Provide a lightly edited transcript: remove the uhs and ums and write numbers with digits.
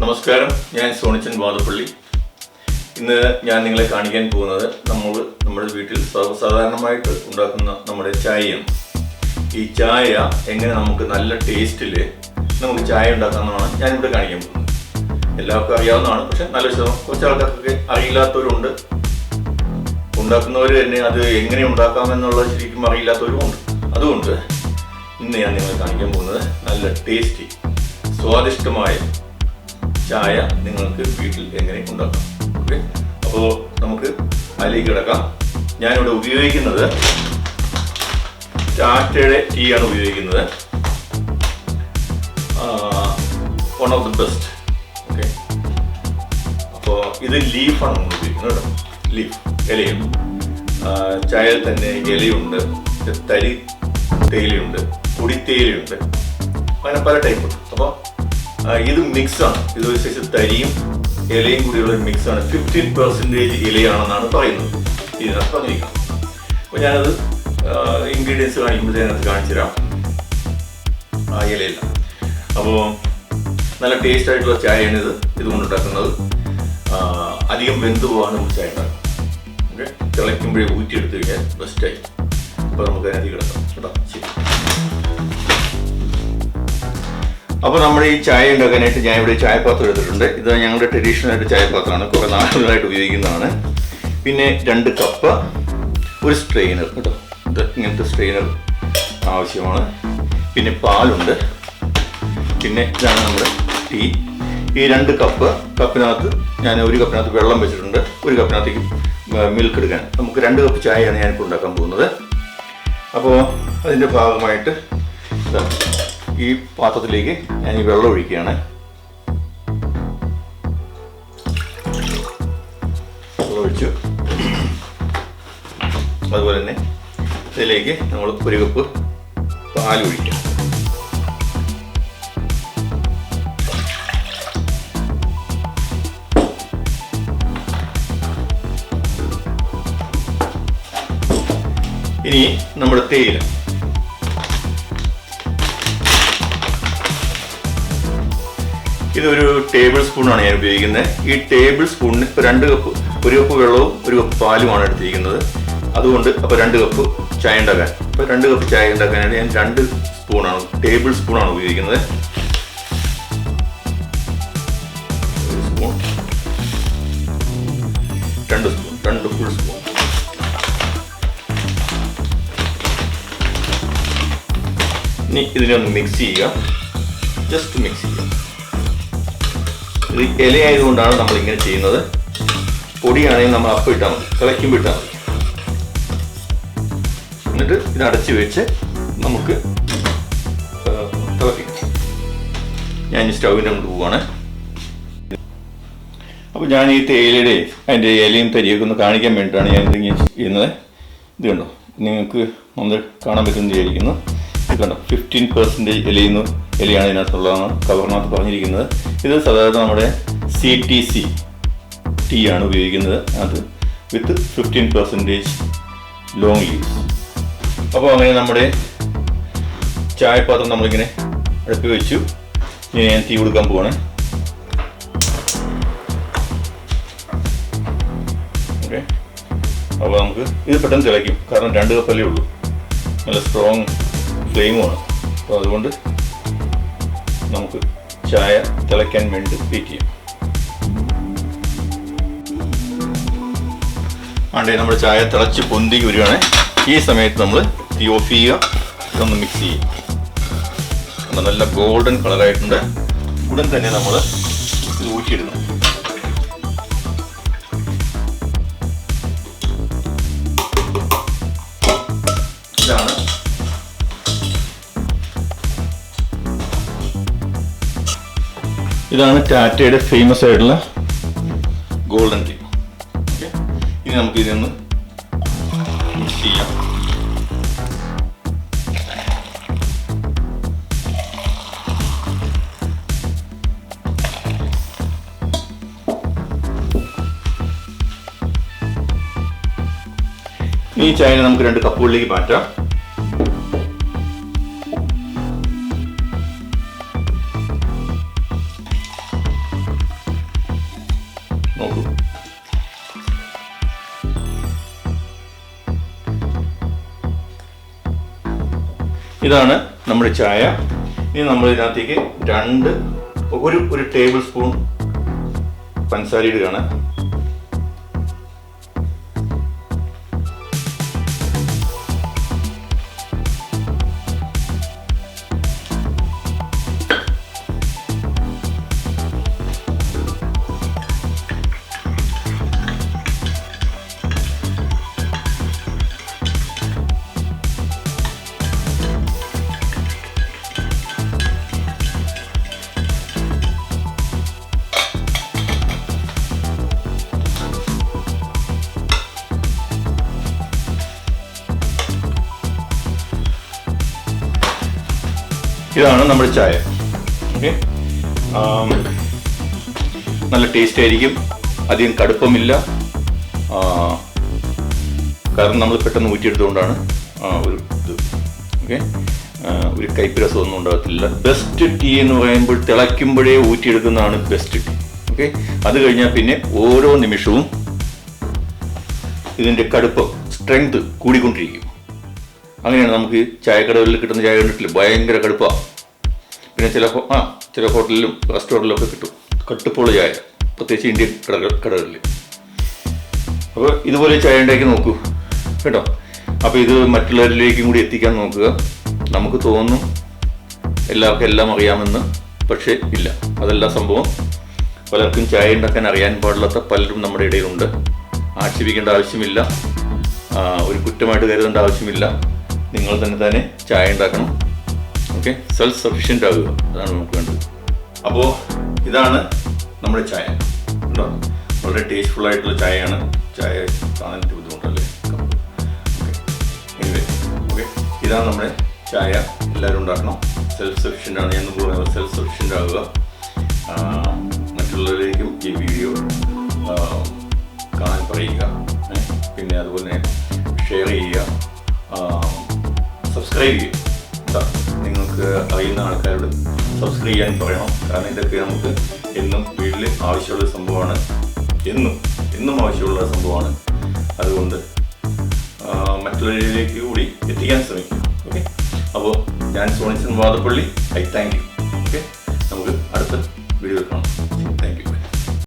നമസ്കാരം, ഞാൻ സോണിച്ചൻ വാദപ്പള്ളി. ഇന്ന് ഞാൻ നിങ്ങളെ കാണിക്കാൻ പോകുന്നത് നമ്മുടെ വീട്ടിൽ സർവ്വസാധാരണമായിട്ട് ഉണ്ടാക്കുന്ന നമ്മുടെ ചായയാണ്. ഈ ചായ എങ്ങനെ നമുക്ക് നല്ല ടേസ്റ്റിൽ നമുക്ക് ചായ ഉണ്ടാക്കാമെന്നാണ് ഞാനിവിടെ കാണിക്കാൻ പോകുന്നത്. എല്ലാവർക്കും അറിയാവുന്നതാണ്, പക്ഷെ നല്ല കുറച്ച് ആൾക്കാർക്കൊക്കെ അറിയില്ലാത്തവരുണ്ട്. ഉണ്ടാക്കുന്നവർ തന്നെ അത് എങ്ങനെ ഉണ്ടാക്കാമെന്നുള്ളത് ശരിക്കും അറിയില്ലാത്തവരുമുണ്ട്. അതുകൊണ്ട് ഇന്ന് ഞാൻ നിങ്ങളെ കാണിക്കാൻ പോകുന്നത് നല്ല ടേസ്റ്റി സ്വാദിഷ്ടമായ ചായ നിങ്ങൾക്ക് വീട്ടിൽ എങ്ങനെ ഉണ്ടാക്കാം. ഓക്കെ, അപ്പോൾ നമുക്ക് അതിലേക്ക് കിടക്കാം. ഞാനിവിടെ ഉപയോഗിക്കുന്നത് ടാറ്റയുടെ ടീ ആണ് ഉപയോഗിക്കുന്നത്. One of the best. Okay, അപ്പോൾ ഇത് ലീഫാണ് നമ്മൾ ഉപയോഗിക്കുന്നത് കേട്ടോ. ലീഫ്, ഇലയുണ്ട്. ചായയിൽ തന്നെ ഇലയുണ്ട്, തരി തേയിലയുണ്ട്, പൊടിത്തേയിലയുണ്ട്, അങ്ങനെ പല ടൈപ്പുണ്ട്. അപ്പോൾ ഇത് മിക്സാണ്. ഇത് ഒരു സൈസ് തരിയും ഇലയും കൂടിയുള്ള ഒരു മിക്സാണ്. 15% ഇലയാണെന്നാണ് പറയുന്നത്, ഇതിനകത്ത് പറഞ്ഞിരിക്കുന്നത്. അപ്പോൾ ഞാനത് ഇൻഗ്രീഡിയൻസ് കാണിക്കുമ്പോൾ അതിനകത്ത് കാണിച്ചു തരാം ആ ഇലയില്ല. അപ്പോൾ നല്ല ടേസ്റ്റ് ആയിട്ടുള്ള ചായയാണ് ഇതുകൊണ്ട് ഉണ്ടാക്കുന്നത്. അധികം വെന്ത് പോകാൻ നമുക്ക് ചായ ഉണ്ടാക്കാം. ഓക്കെ, തിളയ്ക്കുമ്പോഴേ ഊറ്റിയെടുത്ത് കഴിഞ്ഞാൽ ബെസ്റ്റായി. അപ്പോൾ നമുക്ക് അതിനകത്ത് കിടക്കാം കേട്ടോ. ശരി, അപ്പോൾ നമ്മുടെ ഈ ചായ ഉണ്ടാക്കാനായിട്ട് ഞാൻ ഇവിടെ ചായപാത്രം എടുത്തിട്ടുണ്ട്. ഇത് ഞങ്ങളുടെ ട്രഡീഷണൽ ആയിട്ട് ചായപാത്രമാണ്, കുറേ നാളുകളായിട്ട് ഉപയോഗിക്കുന്നതാണ്. പിന്നെ 2 കപ്പ്, ഒരു സ്ട്രെയിനർ കേട്ടോ. ഇത് ഇങ്ങനത്തെ സ്ട്രെയിനർ ആവശ്യമാണ്. പിന്നെ പാലുണ്ട്. പിന്നെ ഇതാണ് നമ്മുടെ ടീ. ഈ 2 കപ്പിനകത്ത് ഞാൻ ഒരു കപ്പിനകത്ത് വെള്ളം വെച്ചിട്ടുണ്ട്. ഒരു കപ്പിനകത്തേക്ക് മിൽക്ക് എടുക്കാൻ. നമുക്ക് 2 കപ്പ് ചായയാണ് ഞാനിപ്പോൾ ഉണ്ടാക്കാൻ പോകുന്നത്. അപ്പോൾ അതിൻ്റെ ഭാഗമായിട്ട് ഈ പാത്രത്തിലേക്ക് ഞാൻ ഈ വെള്ളം ഒഴിക്കുകയാണ്. വെള്ളം ഒഴിച്ചു. അതുപോലെ തന്നെ ഇതിലേക്ക് നമ്മൾ 1 കപ്പ് പാൽ ഒഴിക്കാം. ഇനി നമ്മുടെ തേയില, ഇതൊരു ടേബിൾ സ്പൂണാണ് ഞാൻ ഉപയോഗിക്കുന്നത്. ഈ ടേബിൾ സ്പൂണിന് ഇപ്പോൾ 2 കപ്പ്, 1 കപ്പ് വെള്ളവും 1 കപ്പ് പാലുമാണ് എടുത്തിരിക്കുന്നത്. അതുകൊണ്ട് അപ്പോൾ 2 കപ്പ് ചായ ഉണ്ടാക്കാൻ, ഇപ്പോൾ 2 കപ്പ് ചായ ഉണ്ടാക്കാനായിട്ട് ഞാൻ 2 സ്പൂണാണ്, ടേബിൾ സ്പൂണാണ് ഉപയോഗിക്കുന്നത്. 1 സ്പൂൺ, 2 സ്പൂൺ, 2 ഫുൾ സ്പൂൺ. ഇനി ഇതിനെ ഒന്ന് മിക്സ് ചെയ്യുക. ജസ്റ്റ് മിക്സ് ചെയ്യുക. ഇത് ഇലയായതുകൊണ്ടാണ് നമ്മളിങ്ങനെ ചെയ്യുന്നത്. പൊടിയാണെങ്കിൽ നമ്മൾ അപ്പം ഇട്ടാൽ മതി, തിളയ്ക്കുമ്പോൾ ഇട്ടാൽ മതി. എന്നിട്ട് ഇത് അടച്ച് വെച്ച് നമുക്ക് തിളപ്പിക്കാം. ഞാൻ ഈ സ്റ്റൗവിൻ്റെ കൊണ്ട് പോവാണ്. അപ്പോൾ ഞാൻ ഈ തേയിലയുടെ അതിൻ്റെ ഇലയും തരിയൊക്കെ ഒന്ന് കാണിക്കാൻ വേണ്ടിയിട്ടാണ് ഞാൻ ഇതിങ്ങനെ ചെയ്യുന്നത്. ഇത് കണ്ടോ, നിങ്ങൾക്ക് നമ്മൾ കാണാൻ പറ്റുമെന്ന് വിചാരിക്കുന്നു. ഇത് കണ്ടോ, 15% ഇലയാണ് ഇതിനകത്തുള്ളതാണ് കവറിനകത്ത് പറഞ്ഞിരിക്കുന്നത്. ഇത് സാധാരണ നമ്മുടെ CTC ടീ ആണ് ഉപയോഗിക്കുന്നത്, അത് വിത്ത് 15% ലോങ് ലീവ്സ്. അപ്പോൾ അങ്ങനെ നമ്മുടെ ചായപാത്രം നമ്മളിങ്ങനെ അടുപ്പ് വെച്ചു. ഇനി ഞാൻ തീ കൊടുക്കാൻ പോവാണ്. ഓക്കെ, അപ്പോൾ നമുക്ക് ഇത് പെട്ടെന്ന് തിളയ്ക്കും, കാരണം 2 കപ്പല്ലേ ഉള്ളൂ. നല്ല സ്ട്രോങ് ഫ്ലെയിമുമാണ്. അപ്പോൾ അതുകൊണ്ട് നമുക്ക് ചായ തിളയ്ക്കാൻ വേണ്ടി വെയിറ്റ് ചെയ്യാം. ആണ്ടേ നമ്മുടെ ചായ തിളച്ച് പൊന്തി വരികയാണ്. ഈ സമയത്ത് നമ്മൾ തീ ഓഫ് ചെയ്യുക. ഇതൊന്ന് മിക്സ് ചെയ്യും. നല്ല ഗോൾഡൻ കളറായിട്ടുണ്ട്. ഉടൻ തന്നെ നമ്മൾ ഇത് ഊറ്റിയിടണം. ഇതാണ് ഇതാണ് ടാറ്റയുടെ ഫേമസ് ആയിട്ടുള്ള ഗോൾഡൻ ടീ. ഓക്കെ, ഇനി നമുക്ക് ഇതിനൊന്ന് മിക്സ് ചെയ്യാം. ഈ ചായ നമുക്ക് 2 കപ്പുകളിലേക്ക് മാറ്റാം. നോക്കൂ. ഇതാണ് നമ്മുടെ ചായ. ഇനി നമ്മൾ ഇതിനകത്തേക്ക് ഒരു ടേബിൾ സ്പൂൺ പഞ്ചസാര ഇടുകയാണ്. ഇതാണ് നമ്മുടെ ചായ. ഓക്കെ, നല്ല ടേസ്റ്റ് ആയിരിക്കും, അധികം കടുപ്പമില്ല. കാരണം നമ്മൾ പെട്ടെന്ന് ഊറ്റിയെടുത്തുകൊണ്ടാണ് ഒരു ഇത്. ഓക്കെ, ഒരു കയ്പ്പ് രസമൊന്നും ഉണ്ടാകത്തില്ല. ബെസ്റ്റ് ടീ എന്ന് പറയുമ്പോൾ തിളയ്ക്കുമ്പോഴേ ഊറ്റിയെടുക്കുന്നതാണ് ബെസ്റ്റ് ടീ. ഓക്കെ, അത് കഴിഞ്ഞാൽ പിന്നെ ഓരോ നിമിഷവും ഇതിൻ്റെ കടുപ്പം സ്ട്രെങ്ത് കൂടിക്കൊണ്ടിരിക്കും. അങ്ങനെയാണ് നമുക്ക് ചായക്കടകളിൽ കിട്ടുന്ന ചായ കണ്ടിട്ടില്ല, ഭയങ്കര കടുപ്പമാണ്. പിന്നെ ചില ഹോട്ടലിലും റെസ്റ്റോറൻറ്റിലും ഒക്കെ കിട്ടും കട്ടുപ്പുള്ള ചായ, പ്രത്യേകിച്ച് ഇന്ത്യൻ കടകളിൽ. അപ്പോൾ ഇതുപോലെ ചായ ഉണ്ടാക്കി നോക്കൂ കേട്ടോ. അപ്പോൾ ഇത് മറ്റുള്ളവരിലേക്കും കൂടി എത്തിക്കാൻ നോക്കുക. നമുക്ക് തോന്നും എല്ലാവർക്കും എല്ലാം അറിയാമെന്ന്, പക്ഷേ ഇല്ല, അതല്ല സംഭവം. പലർക്കും ചായ ഉണ്ടാക്കാൻ അറിയാൻ പാടില്ലാത്ത പലരും നമ്മുടെ ഇടയിലുണ്ട്. ആക്ഷേപിക്കേണ്ട ആവശ്യമില്ല, ഒരു കുറ്റമായിട്ട് കരുതേണ്ട ആവശ്യമില്ല. നിങ്ങൾ തന്നെ ചായ ഉണ്ടാക്കണം. ഓക്കെ, സെൽഫ് സഫിഷ്യൻ്റ് ആകുക, അതാണ് നമുക്ക് വേണ്ടത്. അപ്പോൾ ഇതാണ് നമ്മുടെ ചായ കേട്ടോ. വളരെ ടേസ്റ്റ്ഫുൾ ആയിട്ടുള്ള ചായയാണ്. ചായ കാണാനായിട്ട് ബുദ്ധിമുട്ടല്ലേ. എനിവേ, ഓക്കെ, ഇതാണ് നമ്മുടെ ചായ. എല്ലാവരും ഉണ്ടാക്കണം. സെൽഫ് സഫിഷ്യൻ്റ് ആണ് എന്ന് പറയുന്നത്. സെൽഫ് സഫിഷ്യൻ്റ് ആകുക. മറ്റുള്ളവരിലേക്കും ഈ വീഡിയോ കാണാൻ പറയുക. പിന്നെ അതുപോലെ തന്നെ ഷെയർ ചെയ്യുക, സബ്സ്ക്രൈബ് ചെയ്യുക. നിങ്ങൾക്ക് അറിയുന്ന ആൾക്കാരോട് സബ്സ്ക്രൈബ് ചെയ്യാൻ പറയണം. കാരണം ഇതൊക്കെ നമുക്ക് എന്നും വീട്ടിൽ ആവശ്യമുള്ള സംഭവമാണ്. എന്നും ആവശ്യമുള്ള സംഭവമാണ്. അതുകൊണ്ട് മറ്റുള്ളവരിലേക്ക് കൂടി എത്തിക്കാൻ ശ്രമിക്കുക. ഓക്കെ, അപ്പോൾ ഞാൻ Sonichan Vadappally. Thank you. Okay, നമുക്ക് അടുത്ത